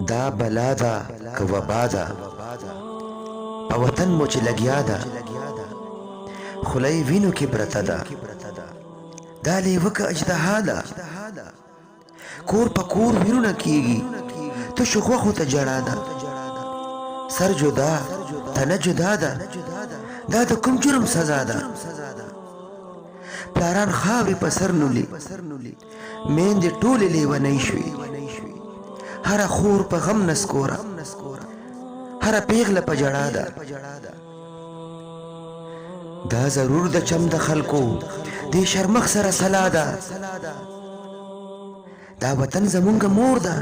دا بلا ده که وبا ده په وطن مو چې لګیا ده خولۍ وینو کې پرته ده دا لیوه که اجدها ده کور په کور وینونه کیږي تشو غوښو ته ژړا ده سر جدا تنه جدا ده دا د کوم جرم سزا ده پلاران خاورې په سر نولي میندې ټولې لیونۍ شوې هره خور په غم نسکوره هره پیغله په ژړا ده دا ضرور د چم د خلکو دې شرمښ سره سلا ده دا وطن زمونږ مور ده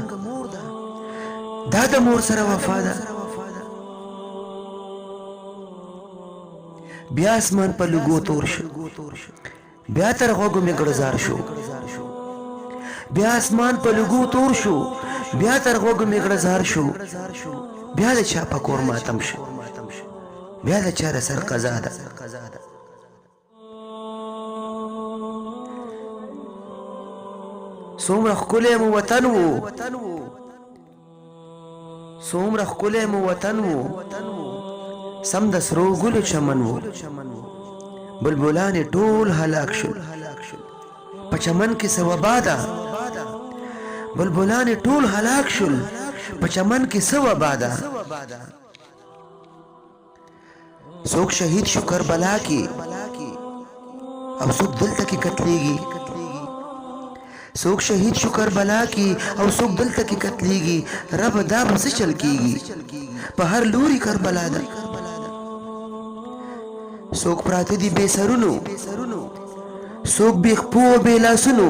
دا د مور سره وفا ده بیا اسمان په لوګو تور شو بیا تر غوږو مې ګړزار شو بیا اسمان په لوګو تور شو بیا تر غوږو مې ګړزار شو بیا د چا په کور ماتم شو بیا د چا سر قضا ده څومره ښکلی مو وطن و څومره ښکلی مو وطن و سم د سرو ګلو چمن و بلبلانې ټول هلاک شول په چمن کې څه وبا ده بلبلانې ټول هلاک شول په چمن کې څه وبا ده څوک شهید شو کربلا کې او څوک دلته کې قتلیږي څوک شهید شو کربلا کې او څوک دلته کې قتلیږي رب دا به څه چل کیږي په هر لوري کربلا ده څوک پراته دي بې سرونو څوک بې خپو او بې لاسونو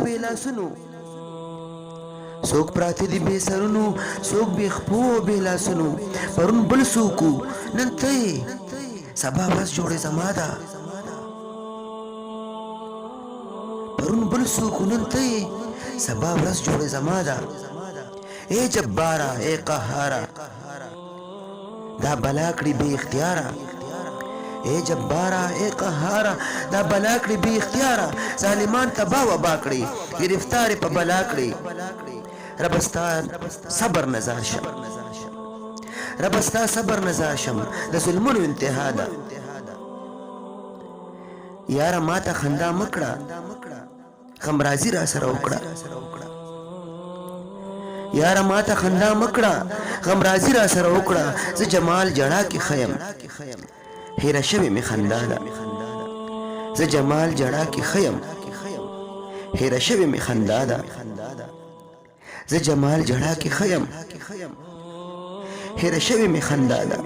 څوک پراته دي بې سرونو څوک بې خپو او بې لاسونو پرون بل څوک نن ته یې سبا ورځ جوړې زما ده پرون بل څوک نن ته یې سبا ورځ جوړې زما ده ای جباره ای قهاره دا بلا کړي بې اختیاره اے جبارا اے قهارا دا بلا کړي بې اختیاره ظالمان تباه وبا کړي گرفتار په بلا کړي رب ستا صبر نزار شم رب ستا صبر نزار شم د ظلمونو انتها ده یاره ماته خندا مکړه غمرازي را سره وکړه یاره ماته خندا مکړه غمرازي را سره وکړه زه جمال جړا کې خیم هیره شوې مې خندا ده زه جمال جړا کې خیم هیره شوې مې خندا ده زه جمال جړا کې خیم هیره شوې مې خندا ده